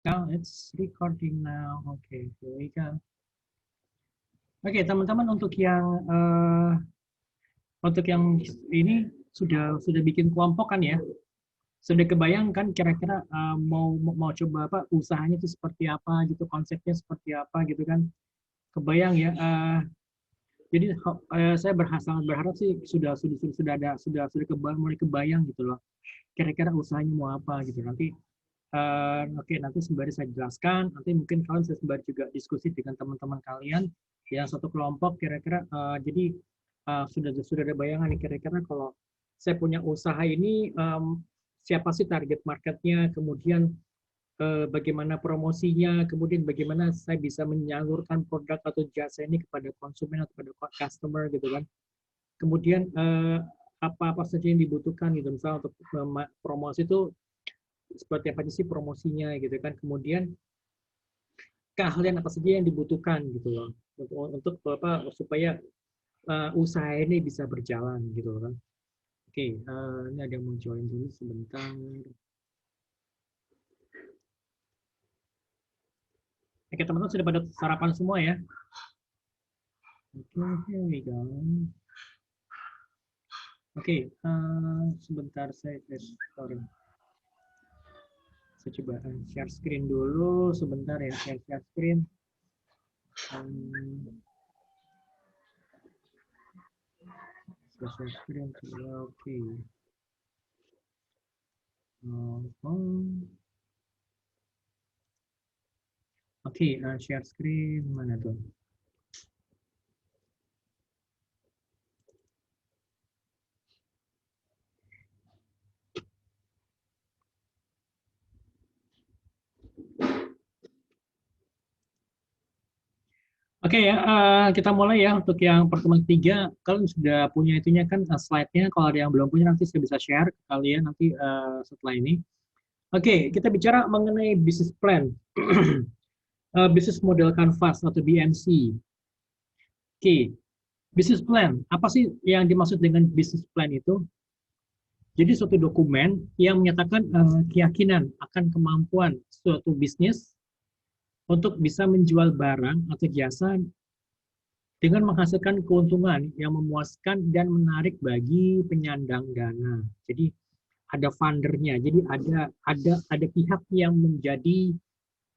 Now it's recording now. Okay, here we go. Oke, teman-teman untuk yang ini sudah bikin kelompok kan ya? Sudah kebayangkan kira-kira mau coba apa usahanya itu seperti apa gitu, konsepnya seperti apa gitu kan? Kebayang ya. Jadi saya sangat berharap sih sudah ada mulai kebayang gitu loh. Kira-kira usahanya mau apa gitu. Oke, nanti sembari saya jelaskan, nanti mungkin kalian bisa sembari juga diskusi dengan teman-teman kalian yang satu kelompok kira-kira jadi sudah ada bayangan nih kira-kira kalau saya punya usaha ini siapa sih target marketnya, kemudian bagaimana promosinya, kemudian bagaimana saya bisa menyalurkan produk atau jasa ini kepada konsumen atau kepada customer gitu kan. Kemudian apa-apa saja yang dibutuhkan gitu, misalnya untuk promosi itu seperti apa sih promosinya gitu kan. Kemudian keahlian apa saja yang dibutuhkan gitu loh untuk apa supaya usaha ini bisa berjalan gitu loh kan. Oke, ini ada yang mau join dulu sebentar. Oke, teman-teman sudah pada sarapan semua ya? Oke, here we go. Oke, sebentar sorry. Saya coba share screen dulu sebentar ya, share screen. Share screen coba, oke. Oke, share screen mana tuh? Oke ya, kita mulai ya untuk yang pertemuan ketiga. Kalian sudah punya itunya kan slide-nya. Kalau ada yang belum punya nanti saya bisa share ke kalian nanti setelah ini. Oke, kita bicara mengenai business plan, business model canvas atau BMC. Oke, business plan. Apa sih yang dimaksud dengan business plan itu? Jadi suatu dokumen yang menyatakan keyakinan akan kemampuan suatu bisnis untuk bisa menjual barang atau jasa dengan menghasilkan keuntungan yang memuaskan dan menarik bagi penyandang dana. Jadi ada fundernya, jadi ada pihak yang menjadi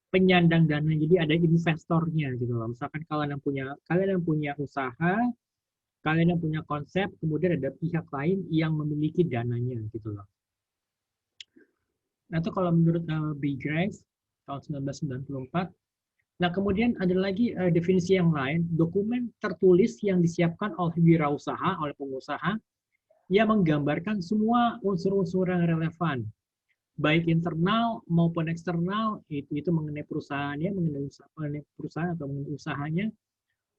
penyandang dana, jadi ada investornya gitu loh. Misalkan kalian yang punya usaha, kalian yang punya konsep, kemudian ada pihak lain yang memiliki dananya gitu loh. Nah itu kalau menurut Bill Gates tahun 1994. Nah, kemudian ada lagi definisi yang lain, dokumen tertulis yang disiapkan oleh wirausaha, oleh pengusaha, yang menggambarkan semua unsur-unsur yang relevan, baik internal maupun eksternal, itu mengenai perusahaannya, mengenai perusahaan atau mengenai usahanya,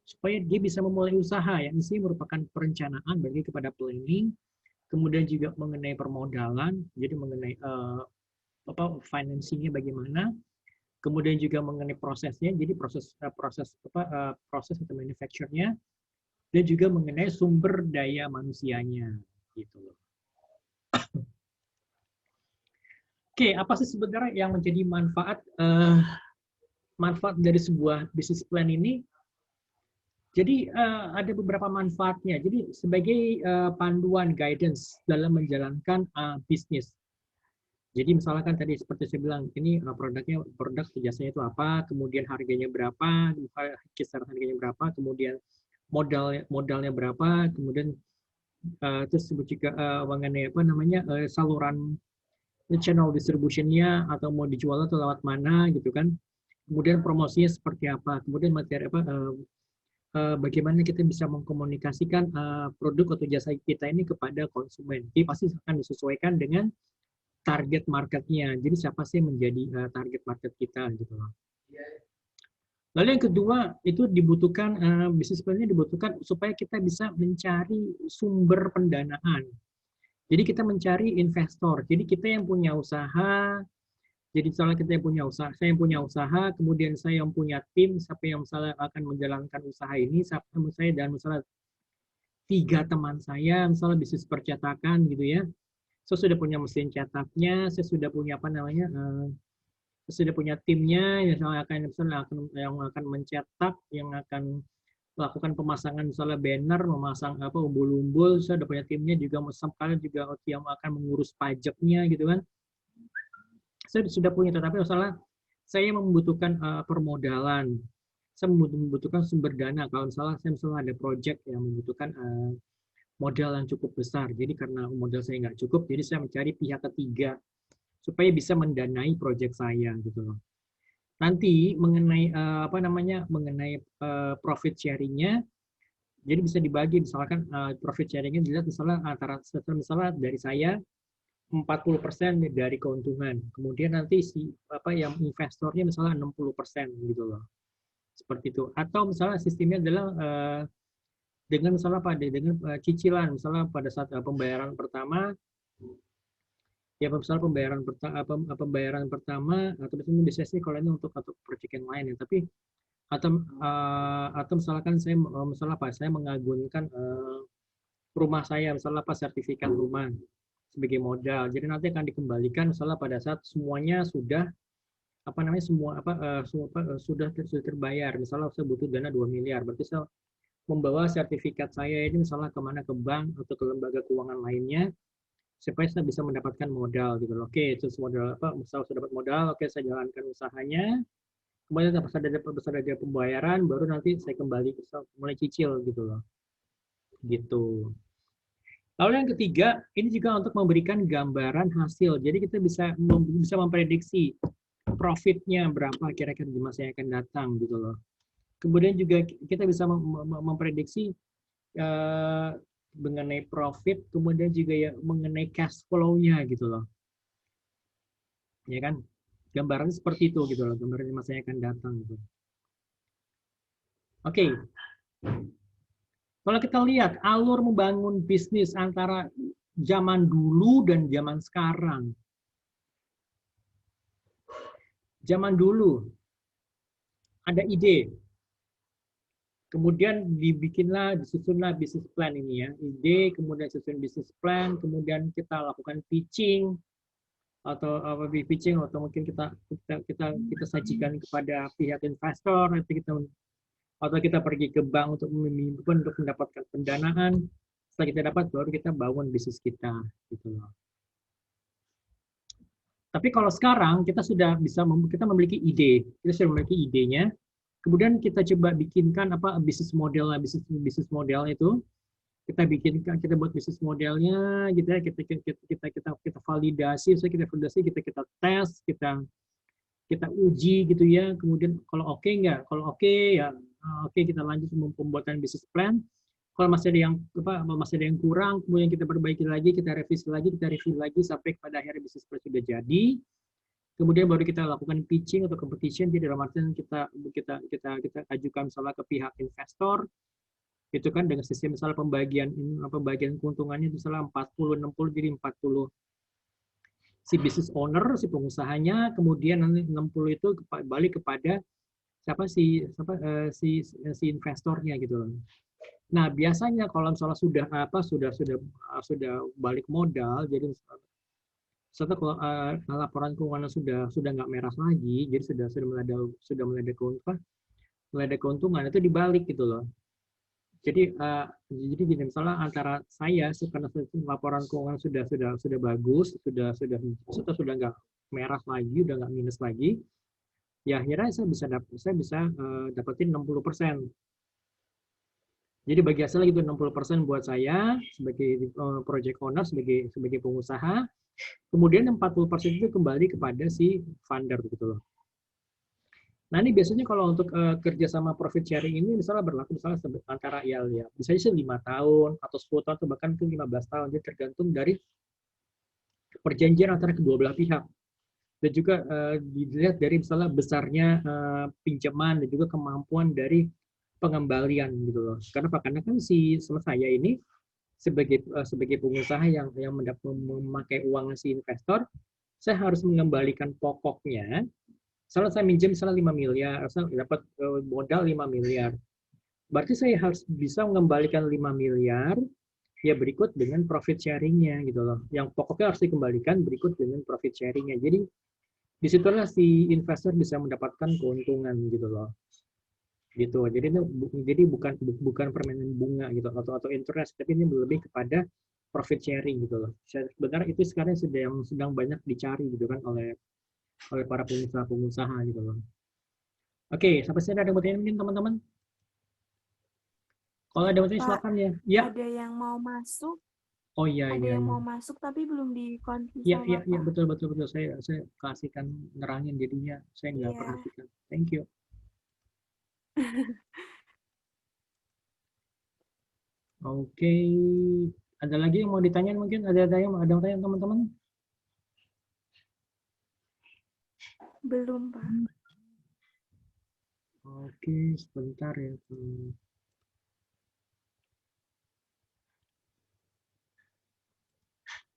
supaya dia bisa memulai usaha, yang ini merupakan perencanaan bagi kepada planning, kemudian juga mengenai permodalan, jadi mengenai financingnya bagaimana, kemudian juga mengenai prosesnya, jadi proses atau manufacture-nya, dan juga mengenai sumber daya manusianya, gitu loh. Oke, apa sih sebenarnya yang menjadi manfaat dari sebuah business plan ini? Jadi ada beberapa manfaatnya. Jadi sebagai panduan guidance dalam menjalankan bisnis. Jadi misalkan tadi seperti saya bilang, ini produk jasanya itu apa, kemudian harganya berapa, kisaran harganya berapa, kemudian modalnya berapa, kemudian terus juga mengenai apa namanya saluran channel distributionnya atau mau dijual atau lewat mana gitu kan. Kemudian promosinya seperti apa, kemudian materi apa, bagaimana kita bisa mengkomunikasikan produk atau jasa kita ini kepada konsumen. Jadi pasti akan disesuaikan dengan target marketnya. Jadi siapa sih yang menjadi target market kita gitu loh. Lalu yang kedua itu dibutuhkan bisnis plan-nya dibutuhkan supaya kita bisa mencari sumber pendanaan. Jadi kita mencari investor. Jadi kita yang punya usaha, jadi misalnya kita yang punya usaha, saya yang punya usaha, kemudian saya yang punya tim, siapa yang misalnya akan menjalankan usaha ini, saya dan misalnya 3 teman saya, misalnya bisnis percetakan gitu ya. Saya sudah punya mesin cetaknya, saya sudah punya apa namanya sudah punya timnya yang akan mencetak, yang akan melakukan pemasangan misalnya banner, memasang apa umbul-umbul, saya udah punya timnya juga, kalian juga yang akan mengurus pajaknya gitu kan. Saya sudah punya, tetapi masalah saya membutuhkan permodalan, saya membutuhkan sumber dana. Kalau misalnya ada project yang membutuhkan modal yang cukup besar, jadi karena modal saya nggak cukup, jadi saya mencari pihak ketiga supaya bisa mendanai project saya gitu loh. Nanti mengenai mengenai profit sharing-nya, jadi bisa dibagi, misalkan profit sharing-nya dilihat misalnya misalnya dari saya 40% dari keuntungan. Kemudian nanti yang investornya misalnya 60% gitu loh. Seperti itu. Atau misalnya sistemnya adalah dengan misalnya dengan cicilan, misalnya pada saat pembayaran pertama, ya misalnya pembayaran pertama, atau biasanya sih kalau ini untuk project yang lain ya, tapi atau misalkan saya mengagunkan rumah saya, misalnya sertifikat rumah sebagai modal. Jadi nanti akan dikembalikan misalnya pada saat semuanya sudah sudah terbayar. Misalnya saya butuh dana 2 miliar, berarti saya membawa sertifikat saya ini misalnya kemana, ke bank atau ke lembaga keuangan lainnya, supaya saya bisa mendapatkan modal gitu loh. Oke, itu modal misalnya saya dapat modal, oke saya jalankan usahanya. Kemudian pas ada pembayaran, baru nanti saya kembali mulai cicil gitu loh. Gitu. Lalu yang ketiga, ini juga untuk memberikan gambaran hasil. Jadi kita bisa memprediksi profitnya berapa kira-kira di masa yang akan datang gitu loh. Kemudian juga kita bisa memprediksi mengenai profit, kemudian juga ya mengenai cash flow-nya gitu loh. Ya kan? Gambarannya seperti itu gitu loh, gambaran di masa yang akan datang gitu. Oke. Kalau kita lihat alur membangun bisnis antara zaman dulu dan zaman sekarang. Zaman dulu ada ide, kemudian disusunlah bisnis plan ini ya. Ide, kemudian susun bisnis plan, kemudian kita lakukan pitching atau mungkin kita sajikan kepada pihak investor, nanti kita pergi ke bank untuk mendapatkan pendanaan. Setelah kita dapat, baru kita bangun bisnis kita gitu loh. Tapi kalau sekarang kita memiliki ide, kita sudah memiliki idenya, kemudian kita coba bikinkan bisnis model itu, kita buat bisnis modelnya, gitu ya, kita validasi, kita tes, kita uji gitu ya, kemudian kalau oke nggak, kalau oke ya oke, kita lanjut pembuatan bisnis plan. Kalau masih ada yang kurang, kemudian kita perbaiki lagi, kita revisi lagi sampai pada akhirnya bisnis plan sudah jadi. Kemudian baru kita lakukan pitching atau competition. Jadi dalam artian kita ajukan misalnya ke pihak investor, itu kan dengan sistem misalnya pembagian keuntungannya misalnya 40-60, jadi 40 si business owner, si pengusahanya, kemudian nanti 60 itu balik kepada si investornya gitu loh. Nah, biasanya kalau misalnya sudah balik modal, jadi setelah kalau laporan keuangan sudah nggak merah lagi, jadi sudah mulai ada keuntungan, itu dibalik gitu loh. Jadi gini, misalnya antara saya karena laporan keuangan sudah bagus, sudah nggak merah lagi, udah nggak minus lagi, ya akhirnya saya bisa dapetin 60%. Jadi bagi hasil itu 60% buat saya sebagai project owner, sebagai pengusaha. Kemudian 40% itu kembali kepada si funder gitu loh. Nah ini biasanya kalau untuk kerjasama profit sharing ini misalnya berlaku misalnya antara ya bisa sih 5 tahun atau 10 tahun atau bahkan 15 tahun. Jadi tergantung dari perjanjian antara kedua belah pihak. Dan juga dilihat dari misalnya besarnya pinjaman dan juga kemampuan dari pengembalian gitu loh. Karena kan sama saya ini sebagai pengusaha yang memakai uang si investor, saya harus mengembalikan pokoknya. Misalnya saya minjem misalnya 5 miliar, saya dapat modal 5 miliar. Berarti saya harus bisa mengembalikan 5 miliar ya berikut dengan profit sharing-nya gitu loh. Yang pokoknya harus dikembalikan berikut dengan profit sharing-nya. Jadi Disitulah si investor bisa mendapatkan keuntungan gitu loh. Gitu. Jadi ini bukan permainan bunga gitu atau interest, tapi ini lebih kepada profit sharing gitu loh. Sebenarnya itu sekarang sedang banyak dicari gitu kan oleh para pengusaha-pengusaha gitu loh. Oke, sampai sini ada yang mau tanya mungkin teman-teman? Kalau ada yang mau tanya Pak, silakan ya. Ya. ada yang mau masuk, Oh iya ada iya yang iya. mau masuk tapi belum dikonfirmasi Iya sama iya iya Bapak. betul betul betul saya kasihkan nerangin jadinya saya nggak Iya. perhatikan. Thank you. Oke. Ada lagi yang mau ditanya mungkin? Ada yang tanya teman-teman? Belum, Pak. Oke, sebentar ya.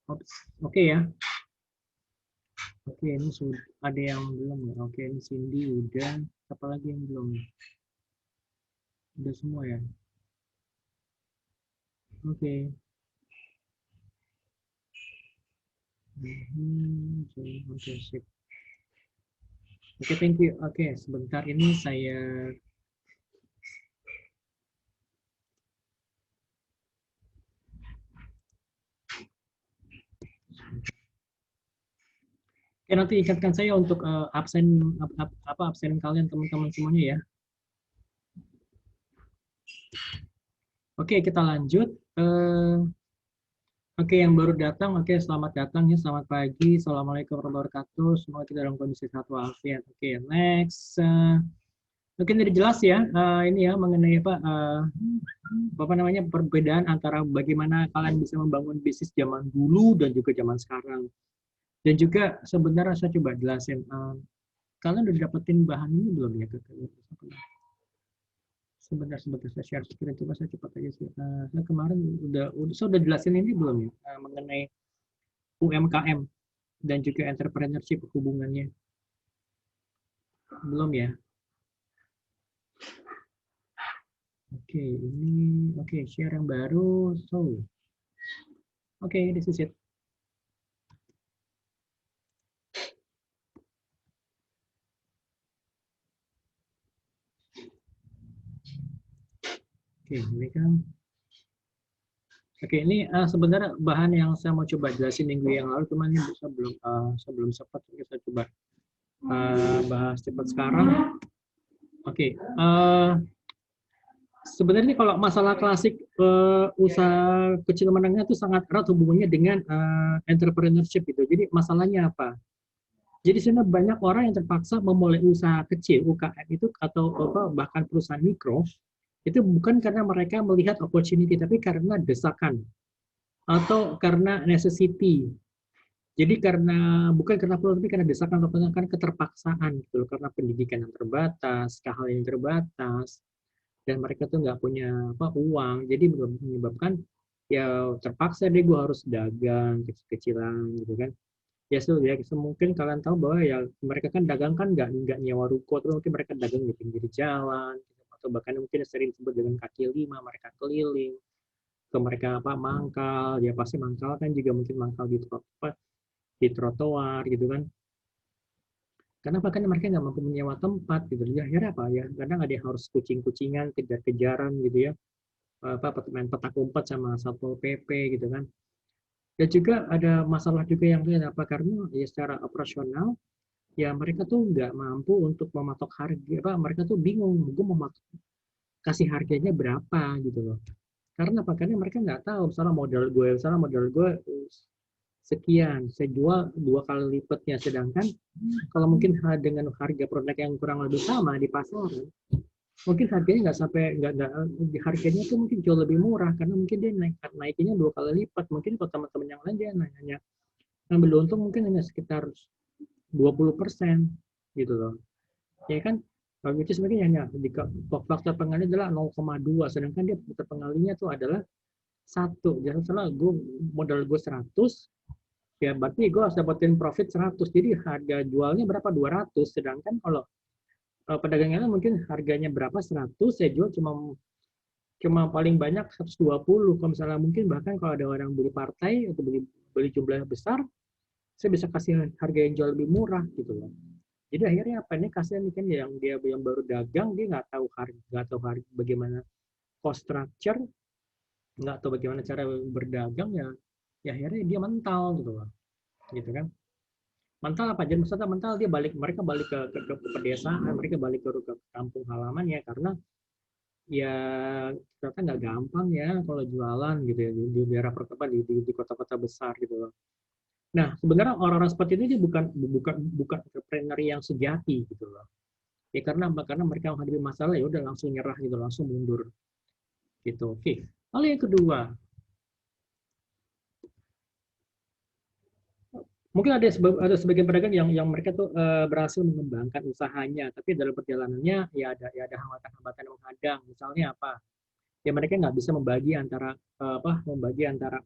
Ops. Oke ya. Oke, ini sudah ada yang belum ya. Oke, ini Cindy udah. Apa lagi yang belum? Udah semua ya. Oke. Oke, sip. Oke, thank you. Oke, sebentar ini saya Oke, nanti ingatkan saya untuk absen kalian teman-teman semuanya ya. Oke, kita lanjut. Oke, yang baru datang, oke, selamat datang ya, selamat pagi, assalamualaikum warahmatullahi wabarakatuh. Semoga kita dalam kondisi sehat walafiat. Oke, next. Mungkin jadi jelas ya, ini ya mengenai apa namanya perbedaan antara bagaimana kalian bisa membangun bisnis zaman dulu dan juga zaman sekarang. Dan juga sebenarnya saya coba jelasin, kalian udah dapetin bahan ini belum ya? Sebentar saya share screen, coba saya cepat aja sih. Saya kemarin saya udah jelasin ini belum ya mengenai UMKM dan juga entrepreneurship hubungannya, belum ya? Oke, ini oke share yang baru. So, oke, this is it. Oke, ini kan. Oke, ini sebenarnya bahan yang saya mau coba jelasin minggu yang lalu, cuman ini saya belum sempat. Saya coba bahas cepat sekarang. Oke, sebenarnya kalau masalah klasik usaha kecil menengah itu sangat erat hubungannya dengan entrepreneurship gitu. Jadi masalahnya apa? Jadi sebenarnya banyak orang yang terpaksa memulai usaha kecil UKM itu atau bahkan perusahaan mikro itu bukan karena mereka melihat opportunity tapi karena desakan atau karena necessity. Jadi bukan karena perlu tapi karena desakan atau karena keterpaksaan gitu loh, karena pendidikan yang terbatas, keahlian yang terbatas, dan mereka tuh nggak punya uang, jadi menyebabkan ya terpaksa deh gue harus dagang kecil-kecilan gitu kan. Ya ya mungkin kalian tahu bahwa ya mereka kan dagang kan nggak nyewa ruko, terus mungkin mereka dagang di pinggir jalan gitu. Atau bahkan mungkin sering disebut dengan kaki lima, mereka keliling ke mereka mangkal, ya pasti mangkal kan juga mungkin mangkal di trotoar gitu kan. Karena bahkan mereka nggak mampu menyewa tempat gitu ya. Akhirnya apa ya, kadang ada yang harus kucing-kucingan, kejar-kejaran gitu ya, main petak umpet sama satpol pp gitu kan. Dan juga ada masalah juga yang lain apa, karena ya secara operasional ya mereka tuh nggak mampu untuk mematok harga, mereka tuh bingung gue mematok kasih harganya berapa gitu loh. Karena apa, karena mereka nggak tahu misalnya modal gue sekian, saya jual 2 kali lipatnya, sedangkan kalau mungkin dengan harga produk yang kurang lebih sama di pasaran, mungkin harganya nggak harganya tuh mungkin jauh lebih murah karena mungkin dia naikinnya 2 kali lipat. Mungkin kalau teman-teman yang lain dia hanya ngambil untung mungkin hanya sekitar 20% gitu loh, ya kan. Kalau itu sebenarnya hanya faktor pengalinya adalah 0,2, sedangkan dia faktor pengalinya tuh adalah 1. Jadi salah gue modal gue 100, ya berarti gue harus dapetin profit 100. Jadi harga jualnya berapa? 200. Sedangkan kalau pedagangnya mungkin harganya berapa? 100, saya jual cuma paling banyak 120. Kalau misalnya mungkin bahkan kalau ada orang beli partai atau beli jumlah besar, saya bisa kasih harga yang jauh lebih murah gitu loh. Jadi akhirnya apa, ini kasihan nih kan yang dia yang baru dagang, dia nggak tahu harga bagaimana cost structure, nggak tahu bagaimana cara berdagang, ya akhirnya dia mental gitu loh, gitu kan. Mental apa? Jadi maksudnya mental, mereka balik ke pedesaan, mereka balik ke kampung halaman ya, karena ya ternyata nggak gampang ya kalau jualan gitu ya di daerah perkotaan, di kota-kota besar gitu loh. Nah, sebenarnya orang-orang seperti ini dia bukan entrepreneur yang sejati gitu loh. Ya karena mereka menghadapi masalah, ya udah langsung nyerah gitu, langsung mundur gitu. Oke. Lalu yang kedua, mungkin ada sebagian pedagang yang mereka tuh berhasil mengembangkan usahanya, tapi dalam perjalanannya ya ada hambatan-hambatan yang menghadang. Misalnya apa? Ya mereka nggak bisa membagi antara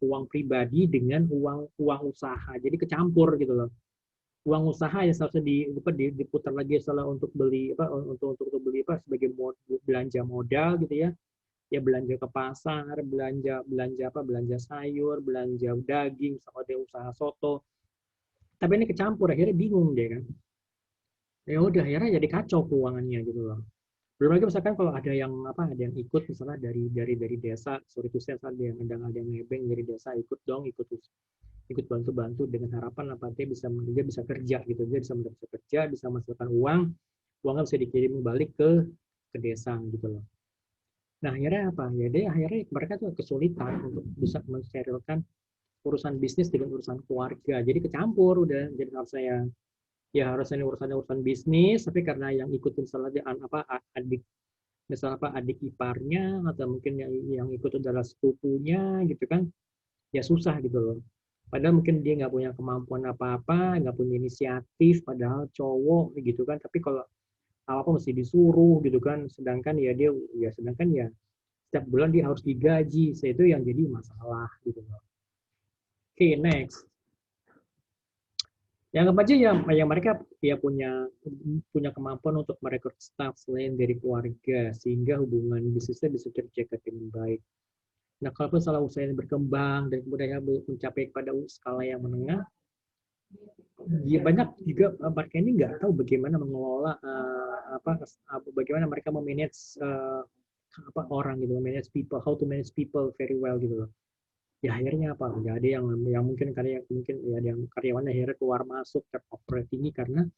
uang pribadi dengan uang usaha. Jadi kecampur gitu loh. Uang usaha ya seharusnya diputar lagi setelah untuk beli untuk beli sebagai belanja modal gitu ya. Ya belanja ke pasar, belanja sayur, belanja daging, sama ada usaha soto. Tapi ini kecampur, akhirnya bingung dia kan. Ya udah akhirnya jadi kacau keuangannya gitu loh. Belum lagi misalkan kalau ada yang ikut misalnya dari desa, sorry itu saya ada yang nebeng dari desa, ikut bantu-bantu dengan harapan apa dia bisa kerja gitu, bisa kerja, bisa menghasilkan uangnya bisa dikirim balik ke desa gitu loh. Nah akhirnya apa ya, dia akhirnya mereka tuh kesulitan untuk bisa mensterilkan urusan bisnis dengan urusan keluarga, jadi kecampur udah. Jadi harusnya urusan bisnis, tapi karena yang ikutin salah adik, misal adik iparnya, atau mungkin yang ikut adalah sepupunya gitu kan, ya susah gitu loh. Padahal mungkin dia nggak punya kemampuan apa-apa, nggak punya inisiatif, padahal cowok gitu kan. Tapi kalau apa mesti disuruh gitu kan. Sedangkan setiap bulan dia harus digaji. Itu yang jadi masalah gitu loh. Oke, next. Yang apa aja yang mereka ya punya kemampuan untuk merekrut staff selain dari keluarga, sehingga hubungan bisnisnya bisa terjaga dengan baik. Nah, kalau misalnya usahanya berkembang dan kemudian mencapai pada skala yang menengah, ya banyak juga mereka ini nggak tahu bagaimana mengelola bagaimana mereka memanage orang gitu, manage people, how to manage people very well gitu loh. Ya akhirnya apa? Nggak ada yang mungkin ya ada yang karyawannya akhirnya keluar masuk turnover tinggi karena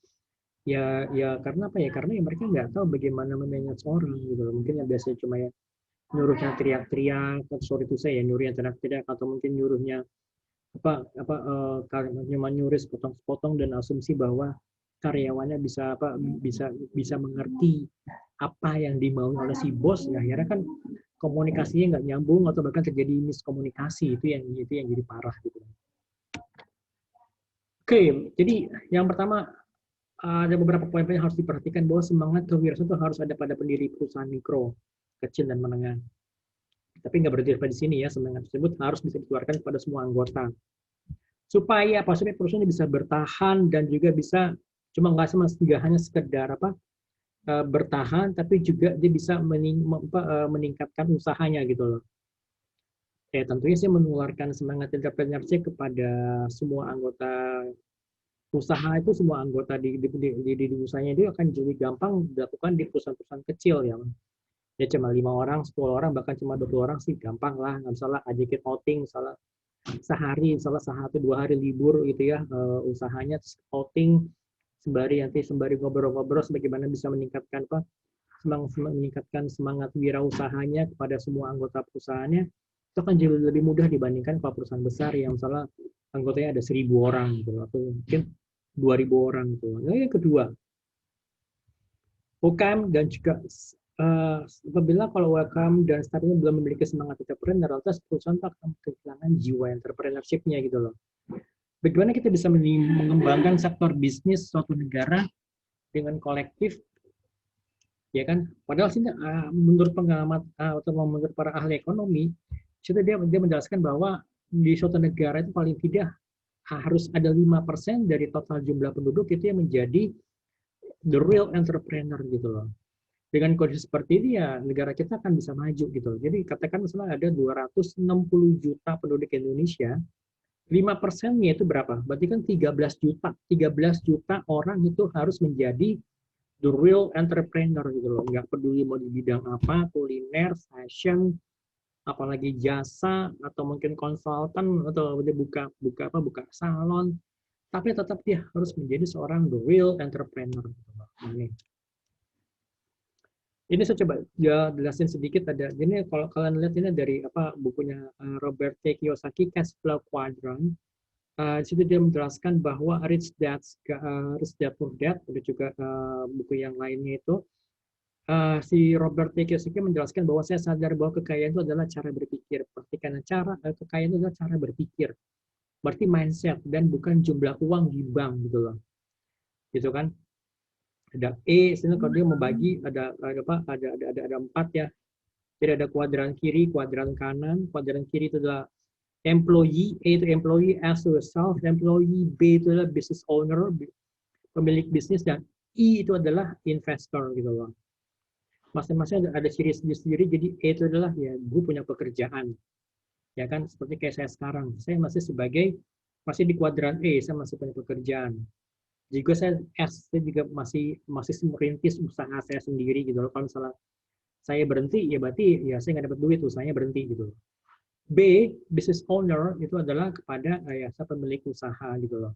karena apa ya? Karena ya mereka nggak tahu bagaimana memanage orang gitu loh. Mungkin yang biasanya cuma ya nyuruhnya teriak-teriak, sorry itu saya nyuruhnya teriak-teriak, atau mungkin nyuruhnya cuma nyuruh sepotong-sepotong dan asumsi bahwa karyawannya bisa mengerti apa yang dimau oleh si bos. Ya akhirnya kan komunikasinya nggak nyambung atau bahkan terjadi miskomunikasi. Itu yang jadi parah gitu. Oke, jadi yang pertama ada beberapa poin yang harus diperhatikan, bahwa semangat kewirausahaan itu harus ada pada pendiri perusahaan mikro, kecil dan menengah. Tapi nggak berarti di sini ya, semangat tersebut harus bisa dikeluarkan kepada semua anggota. Supaya perusahaan bisa bertahan dan juga bisa nggak hanya sekedar bertahan, tapi juga dia bisa meningkatkan usahanya gitu loh. Ya tentunya sih menularkan semangat entrepreneurship kepada semua anggota usaha. Itu semua anggota di usahanya itu akan jadi gampang dilakukan di perusahaan-perusahaan kecil ya cuma 5 orang, 10 orang, bahkan cuma 20 orang sih gampang lah. Nggak salah ajakin outing, salah sehari, salah 1-2 hari libur gitu ya, usahanya outing sembari ngobrol-ngobrol bagaimana bisa meningkatkan semangat wirausahanya kepada semua anggota perusahaannya. Itu akan jauh lebih mudah dibandingkan kalau perusahaan besar yang misalnya anggotanya ada 1.000 orang gitu, atau mungkin 2.000 orang gitu. Nah, yang kedua, UKM dan juga apabila kalau UKM dan startupnya belum memiliki semangat entrepreneur, lantas perusahaan akan kehilangan jiwa entrepreneurship-nya gitu loh. Bagaimana kita bisa mengembangkan sektor bisnis suatu negara dengan kolektif, ya kan? Padahal sini menurut pengamat atau menurut para ahli ekonomi, dia menjelaskan bahwa di suatu negara itu paling tidak harus ada 5% dari total jumlah penduduk itu yang menjadi the real entrepreneur gitu loh. Dengan kondisi seperti ini ya negara kita akan bisa maju gitu loh. Jadi katakan misalnya ada 260 juta penduduk Indonesia, 5%-nya itu berapa? Berarti kan 13 juta. 13 juta orang itu harus menjadi the real entrepreneur gitu loh. Nggak peduli mau di bidang apa, kuliner, fashion, apalagi jasa, atau mungkin konsultan, atau dia buka salon. Tapi tetap dia harus menjadi seorang the real entrepreneur. Gitu loh. Ini saya coba ya jelasin sedikit ada. Ini kalau kalian lihat ini dari apa bukunya Robert T. Kiyosaki, Cash Flow Quadrant. Di situ dia menjelaskan bahwa Rich Dad Poor Dad, ada juga buku yang lainnya itu. Si Robert T. Kiyosaki menjelaskan bahwa saya sadar bahwa kekayaan itu adalah cara berpikir. Perhatikan kekayaan itu adalah cara berpikir. Berarti mindset dan bukan jumlah uang di bank gitu loh. Gitu kan? Ada sini kalau dia membagi ada 4 ya. Jadi ada kuadran kiri, kuadran kanan. Kuadran kiri itu adalah employee, A itu employee, S itu self-employee, B itu adalah business owner, pemilik bisnis, dan I itu adalah investor gitu loh. Masing-masing ada ciri sendiri, jadi A itu adalah ya gue punya pekerjaan. Ya kan, seperti kayak saya sekarang. Saya masih di kuadran E, saya masih punya pekerjaan. Juga saya juga masih merintis usaha saya sendiri gitu loh. Kalau misalnya saya berhenti, ya berarti ya saya nggak dapat duit, usahanya berhenti gitu loh. B, business owner itu adalah kepada pemilik usaha gitu loh.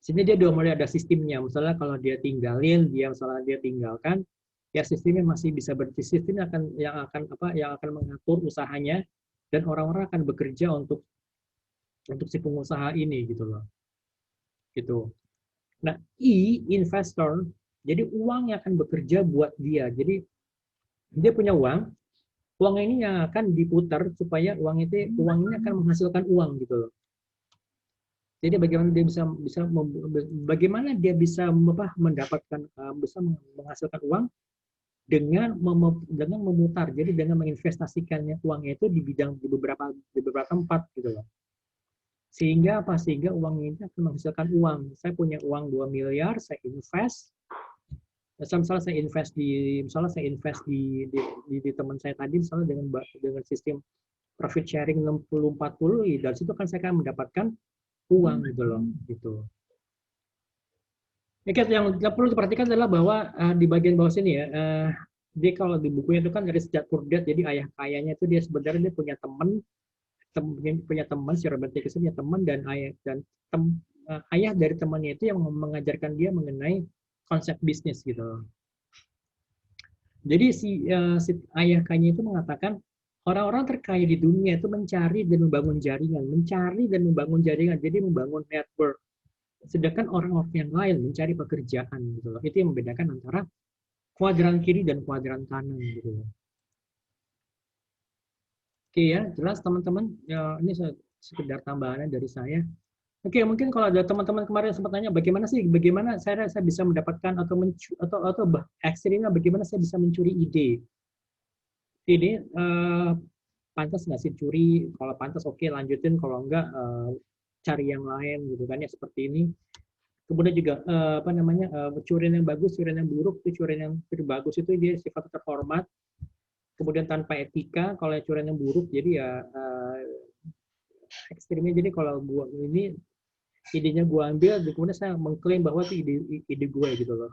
Sini dia udah mulai ada sistemnya. Misalnya kalau dia tinggalkan, ya sistemnya masih bisa sistem yang akan mengatur usahanya dan orang-orang akan bekerja untuk si pengusaha ini gitu loh. Gitu. Nah, investor, jadi uang yang akan bekerja buat dia. Jadi dia punya uang ini yang akan diputar supaya uang ini akan menghasilkan uang gitu loh. Jadi bagaimana dia bisa mendapatkan bisa menghasilkan uang dengan memutar. Jadi dengan menginvestasikannya uangnya itu di beberapa tempat gitu loh. Sehingga uang ini akan menghasilkan uang. Saya punya uang 2 miliar, saya invest. Misalnya saya invest di teman saya tadi, misalnya dengan sistem profit sharing 60-40, dari situ kan saya akan mendapatkan uang gitu loh. Gitu. Yang perlu diperhatikan adalah bahwa di bagian bawah sini ya, dia kalau di bukunya itu kan dari Rich Dad Poor Dad, jadi ayah kayanya itu dia sebenarnya dia punya teman si Robert Kiyosaki punya teman dan ayah dari temannya itu yang mengajarkan dia mengenai konsep bisnis gitu. Jadi si ayah kayanya itu mengatakan orang-orang terkaya di dunia itu mencari dan membangun jaringan, jadi membangun network. Sedangkan orang-orang yang lain mencari pekerjaan gitu loh. Itu yang membedakan antara kuadran kiri dan kuadran kanan gitu loh. Oke ya, jelas teman-teman. Ya, ini sekedar tambahannya dari saya. Oke, mungkin kalau ada teman-teman kemarin sempat tanya bagaimana saya bisa mendapatkan atau ekstrimnya bagaimana saya bisa mencuri ide. Ini pantas nggak sih curi? Kalau pantas oke, lanjutin, kalau enggak cari yang lain gitu kan ya, seperti ini. Kemudian juga curian yang bagus, curian yang buruk. Curian yang bagus itu dia sifat terhormat, kemudian tanpa etika. Kalau curian yang buruk jadi ya ekstrimnya, jadi kalau gua ini idenya gua ambil, kemudian saya mengklaim bahwa itu ide gue gitu loh.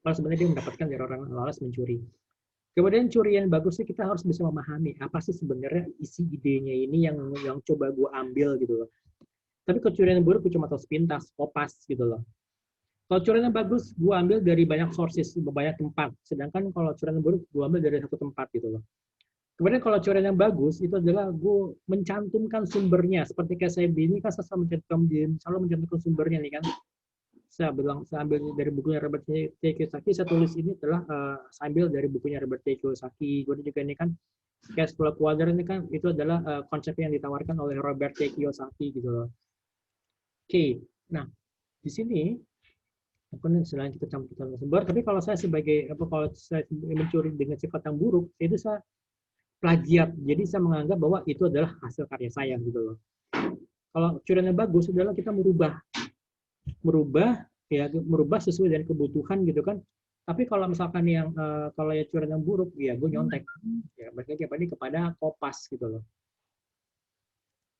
Kalau sebenarnya dia mendapatkan dari orang lain mencuri. Kemudian curian bagusnya kita harus bisa memahami apa sih sebenarnya isi idenya ini yang coba gua ambil gitu loh. Tapi kalau curian yang buruk gue cuma tahu sepintas, kopas gitu loh. Kalau curian yang bagus, gue ambil dari banyak sources, banyak tempat. Sedangkan kalau curian yang buruk, gue ambil dari satu tempat gitu loh. Kemudian kalau curian yang bagus, itu adalah gue mencantumkan sumbernya. Seperti kayak saya ini kan saya selalu mencantumkan sumbernya nih kan. Saya ambil dari bukunya Robert T. Kiyosaki, saya tulis ini adalah saya ambil dari bukunya Robert T. Kiyosaki. Kemudian juga ini kan Cash Flow Quadrant ini kan itu adalah konsep yang ditawarkan oleh Robert T. Kiyosaki gitu loh. Oke, nah di sini selain kita campurkan sumber, tapi kalau saya kalau saya mencuri dengan sifat yang buruk, itu saya plagiat. Jadi saya menganggap bahwa itu adalah hasil karya saya gitu loh. Kalau curiannya bagus adalah kita merubah sesuai dengan kebutuhan gitu kan. Tapi kalau misalkan kalau ya curian yang buruk, ya gue nyontek. Ya balik lagi kepada kopas gitu loh.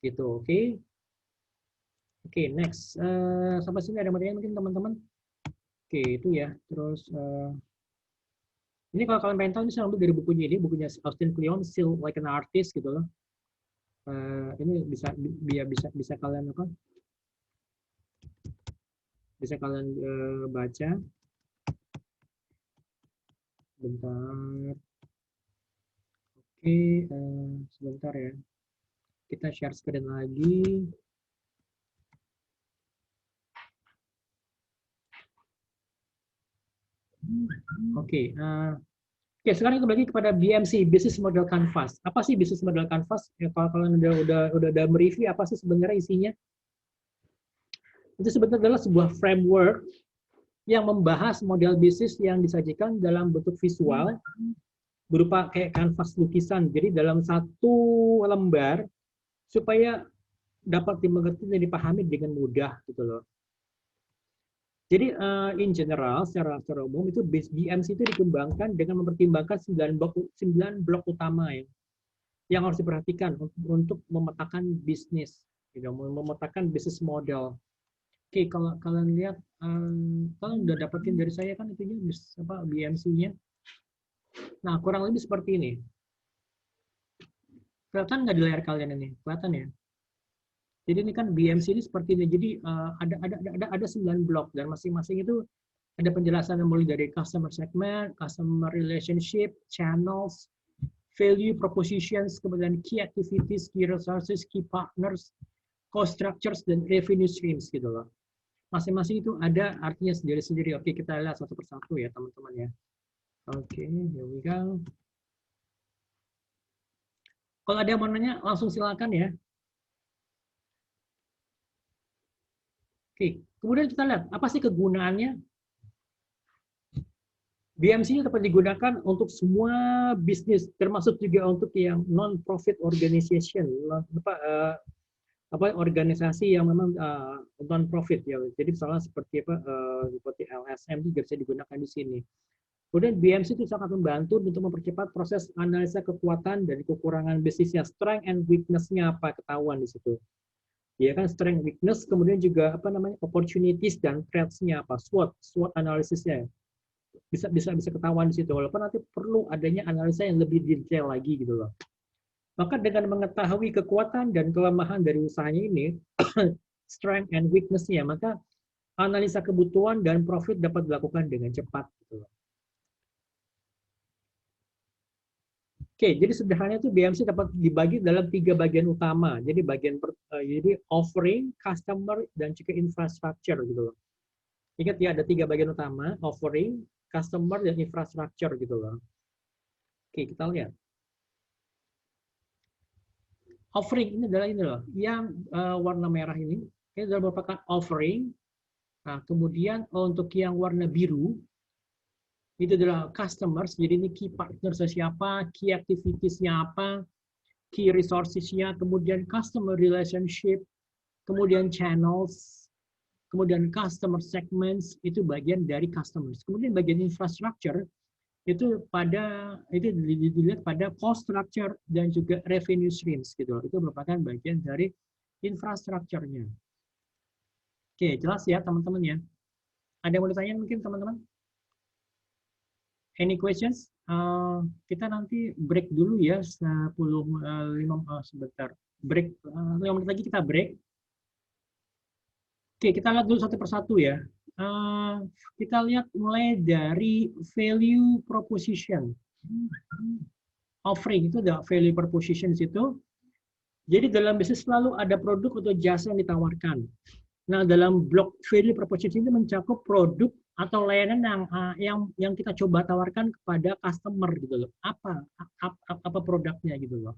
Gitu, oke. Oke, next. Sampai sini ada materi mungkin teman-teman. Oke, itu ya. Terus ini kalau kalian pengen tahu, ini saya ambil dari bukunya ini, bukunya Austin Kleon, Still Like an Artist gitu loh. Ini bisa kalian apa? Bisa kalian baca. Bentar. Oke, sebentar ya. Kita share screen lagi. Oke, oke, sekarang kembali kepada BMC, Business Model Canvas. Apa sih Business Model Canvas? Ya, kalau kalian udah mereview, apa sih sebenarnya isinya? Itu sebenarnya adalah sebuah framework yang membahas model bisnis yang disajikan dalam bentuk visual berupa kayak kanvas lukisan. Jadi dalam satu lembar supaya dapat dimengerti dan dipahami dengan mudah gitu loh. Jadi in general secara umum itu BMC itu dikembangkan dengan mempertimbangkan 9 blok utama yang harus diperhatikan untuk memetakan bisnis, gitu, memetakan bisnis model. Oke, kalau kalian lihat, kalian udah dapetin dari saya kan itunya BMC-nya. Nah, kurang lebih seperti ini. Kelihatan nggak di layar kalian ini? Kelihatan ya? Jadi ini kan BMC ini seperti ini. Jadi ada 9 blok dan masing-masing itu ada penjelasan yang mulai dari customer segment, customer relationship, channels, value propositions, kemudian key activities, key resources, key partners, cost structures, dan revenue streams gitu loh. Masing-masing itu ada artinya sendiri-sendiri. Oke, kita lihat satu persatu ya teman-teman ya. Oke, here we go. Kalau ada yang mau nanya, langsung silakan ya. Oke, kemudian kita lihat apa sih kegunaannya. BMC dapat digunakan untuk semua bisnis, termasuk juga untuk yang non-profit organization, organisasi yang memang non-profit ya. Jadi misalnya seperti seperti LSM juga bisa digunakan di sini. Kemudian BMC itu sangat membantu untuk mempercepat proses analisa kekuatan dan kekurangan bisnisnya, strength and weakness-nya apa ketahuan di situ. Ya kan, strength, weakness, kemudian juga opportunities dan threats-nya apa, SWOT analisisnya bisa ketahuan di situ. Walaupun nanti perlu adanya analisa yang lebih detail lagi gitu loh. Maka dengan mengetahui kekuatan dan kelemahan dari usahanya ini, strength and weakness-nya, maka analisa kebutuhan dan profit dapat dilakukan dengan cepat gitu loh. Oke, jadi sederhananya itu BMC dapat dibagi dalam 3 bagian utama. Jadi jadi offering, customer, dan juga infrastructure gitu loh. Ingat ya, ada 3 bagian utama, offering, customer, dan infrastructure gitu loh. Oke, kita lihat. Offering ini adalah ini loh, yang warna merah ini adalah merupakan offering. Nah, kemudian untuk yang warna biru, itu adalah customers, jadi ini key partners siapa, key activities-nya apa, key resources-nya, kemudian customer relationship, kemudian channels, kemudian customer segments, itu bagian dari customers. Kemudian bagian infrastructure, itu dilihat pada cost structure dan juga revenue streams gitu. Itu merupakan bagian dari infrastructure-nya. Oke, jelas ya teman-teman ya. Ada yang mau ditanya mungkin teman-teman? Any questions? Kita nanti break dulu ya, sebentar. Break, 5 menit lagi kita break. Oke, kita lihat dulu satu persatu ya. Kita lihat mulai dari value proposition. Offering itu ada value proposition itu. Jadi dalam bisnis selalu ada produk atau jasa yang ditawarkan. Nah, dalam blok value proposition itu mencakup produk atau layanan yang kita coba tawarkan kepada customer gitu loh. Apa produknya gitu loh.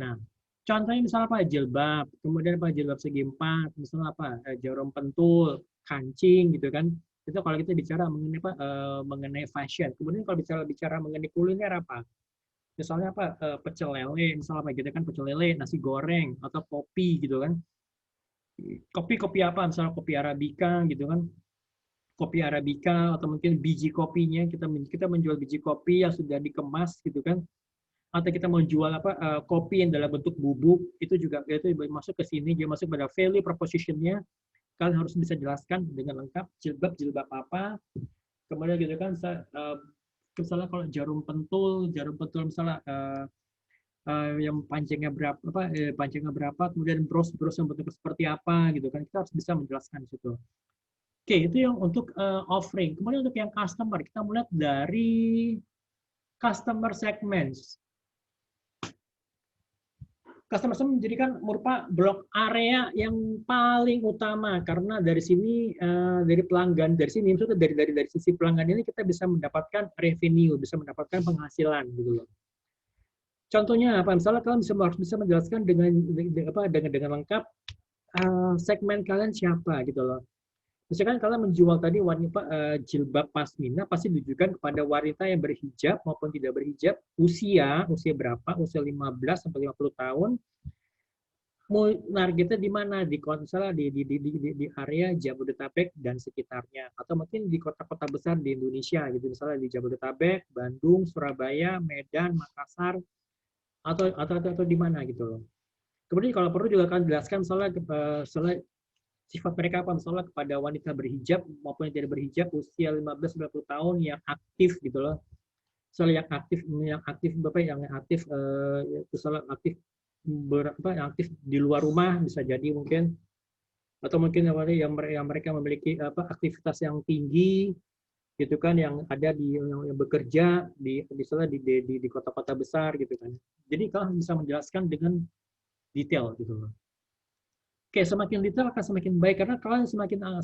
Nah, contohnya misalnya apa, jilbab, kemudian apa, jilbab segi 4, misalnya apa, jarum pentul, kancing gitu kan. Itu kalau kita bicara mengenai fashion. Kemudian kalau bicara mengenai kuliner apa? Misalnya apa, pecel lele, misalnya apa gitu kan, pecel lele, nasi goreng atau kopi gitu kan. Kopi apa, misalnya kopi Arabica gitu kan. Kopi Arabica atau mungkin biji kopinya, kita menjual biji kopi yang sudah dikemas gitu kan. atau kita mau jual kopi yang dalam bentuk bubuk, itu juga itu masuk ke sini, dia masuk pada value proposition-nya. Kalian harus bisa jelaskan dengan lengkap jilbab apa, kemudian gitu kan misalnya kalau jarum pentul misalnya yang panjangnya berapa, kemudian bros yang bentuknya seperti apa gitu kan, kita harus bisa menjelaskan di situ. Oke, itu yang untuk offering. Kemudian untuk yang customer, kita mulai dari customer segments. Customer segment menjadikan merupakan blok area yang paling utama, karena dari sini dari pelanggan, dari sini maksudnya dari sisi pelanggan ini kita bisa mendapatkan revenue, bisa mendapatkan penghasilan gitu loh. Contohnya apa? Misalnya kalian harus bisa menjelaskan dengan lengkap segmen kalian siapa gitu loh. Misalkan kalian menjual tadi jilbab pasmina, pasti ditujukan kepada wanita yang berhijab maupun tidak berhijab, usia berapa, usia 15 sampai 50 tahun. Mau targetnya di mana? Misalnya di area Jabodetabek dan sekitarnya, atau mungkin di kota-kota besar di Indonesia gitu, misalnya di Jabodetabek, Bandung, Surabaya, Medan, Makassar, atau di mana gitu loh. Kemudian kalau perlu juga akan jelaskan misalnya sifat mereka apa, misalnya kepada wanita berhijab maupun yang tidak berhijab usia 15-20 tahun yang aktif gitu loh. Soalnya yang aktif misalnya aktif yang aktif di luar rumah bisa jadi mungkin, atau mungkin yang mereka memiliki aktivitas yang tinggi gitu kan, yang ada yang bekerja misalnya di kota-kota besar gitu kan. Jadi kalian bisa menjelaskan dengan detail gitu loh. Oke, semakin detail akan semakin baik karena kalian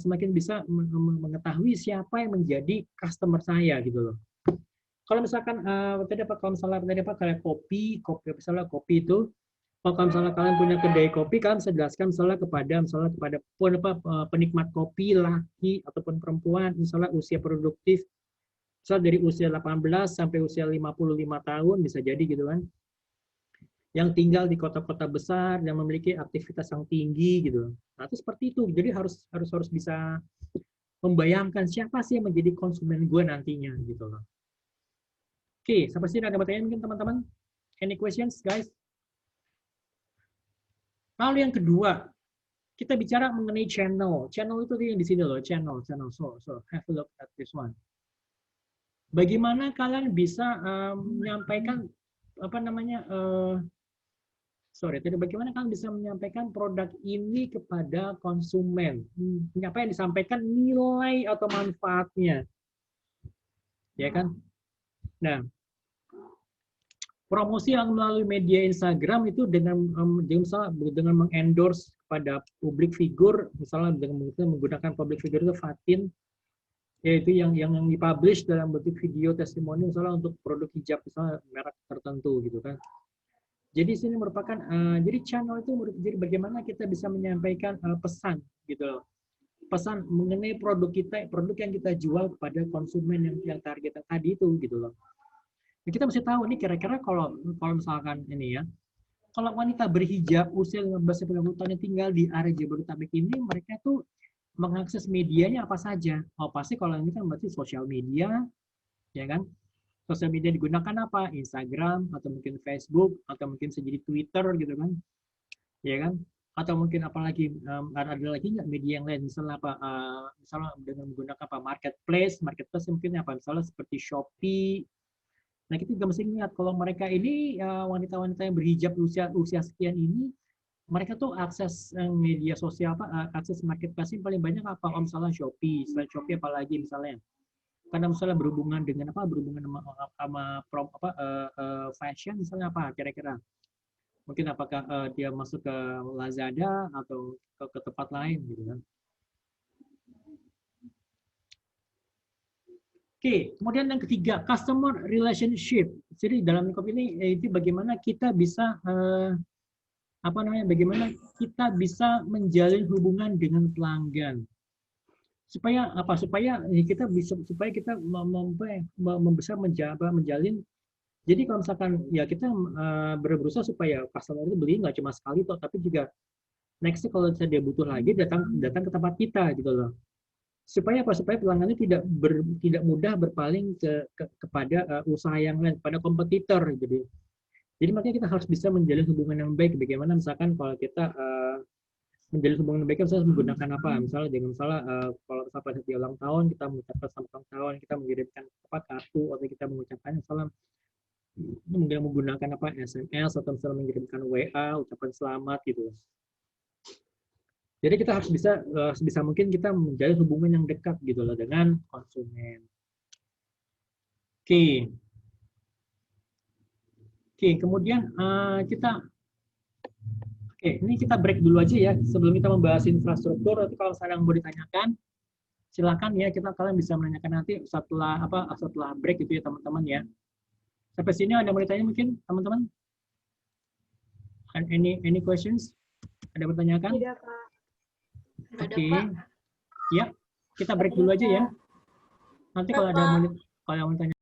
semakin bisa mengetahui siapa yang menjadi customer saya gitu loh. Kalau misalkan kayak kopi misalnya kopi itu, kalau misalnya kalian punya kedai kopi, kalian bisa jelaskan misalnya kepada penikmat kopi laki ataupun perempuan, misalnya usia produktif, misalnya dari usia 18 sampai usia 55 tahun bisa jadi gitu kan, yang tinggal di kota-kota besar, yang memiliki aktivitas yang tinggi gitu. Nah, itu seperti itu. Jadi harus bisa membayangkan siapa sih yang menjadi konsumen gue nantinya gitu loh. Oke, sampai sini ada pertanyaan mungkin teman-teman? Any questions, guys? Lalu yang kedua, kita bicara mengenai channel. Channel itu yang di sini loh, channel. So have a look at this one. Bagaimana kalian bisa menyampaikan bagaimana kalian bisa menyampaikan produk ini kepada konsumen? Apa yang disampaikan nilai atau manfaatnya, ya kan? Nah, promosi yang melalui media Instagram itu dengan mengendorse pada public figure, misalnya dengan menggunakan public figure itu Fatin, yaitu yang dipublish dalam bentuk video testimoni misalnya untuk produk hijab misalnya merek tertentu gitu kan. Jadi sini merupakan jadi channel itu jadi bagaimana kita bisa menyampaikan pesan gitu loh. Pesan mengenai produk yang kita jual kepada konsumen yang target tadi itu gitu loh. Nah, kita mesti tahu nih kira-kira kalau misalkan ini ya, kalau wanita berhijab usia 15-20 tahun yang tinggal di area Jabodetabek ini, mereka tuh mengakses medianya apa saja? Oh, pasti kalau ini kan berarti sosial media, ya kan? Sosial media digunakan apa? Instagram, atau mungkin Facebook, atau mungkin sejadi Twitter gitu kan? Ya kan? Atau mungkin apalagi ada lagi nggak media yang lain? Misalnya apa? Misalnya dengan menggunakan apa? Marketplace mungkin apa? Misalnya seperti Shopee. Nah, kita juga mesti ingat kalau mereka ini wanita-wanita yang berhijab usia sekian ini, mereka tuh akses media sosial akses marketplace paling banyak apa? Misalnya Shopee, selain Shopee apalagi misalnya? Karena misalnya berhubungan sama fashion misalnya apa kira-kira? Mungkin apakah dia masuk ke Lazada atau ke tempat lain gitu kan? Oke, kemudian yang ketiga, customer relationship. Jadi dalam lingkup ini itu bagaimana kita bisa bagaimana kita bisa menjalin hubungan dengan pelanggan. Supaya kita membesar menjalin. Jadi kalau misalkan ya kita berusaha supaya customer itu beli nggak cuma sekali toh, tapi juga nextnya kalau dia butuh lagi datang ke tempat kita gitu loh. Supaya pelanggan itu tidak mudah berpaling kepada usaha yang lain, pada kompetitor. Jadi makanya kita harus bisa menjalin hubungan yang baik. Bagaimana misalkan kalau kita menjalin hubungan yang baik, misalnya menggunakan apa? Misalnya kalau pada setiap ulang tahun kita mengucapkan selamat ulang tahun, kita mengirimkan apa kartu atau kita mengucapkan salam menggunakan apa SMS atau misalnya mengirimkan WA ucapan selamat gitu. Jadi kita harus bisa sebisa mungkin kita menjalin hubungan yang dekat gitu loh dengan konsumen. Oke. Oke, kemudian ini kita break dulu aja ya sebelum kita membahas infrastruktur. Atau kalau misalnya mau ditanyakan, silakan ya, kalian bisa menanyakan nanti setelah break gitu ya teman-teman ya. Sampai sini ada yang mau ditanya mungkin teman-teman? Any questions? Ada pertanyaan? Tidak, Pak. Oke. Ya, kita break dulu aja ya. Nanti kalau ada yang mau ditanya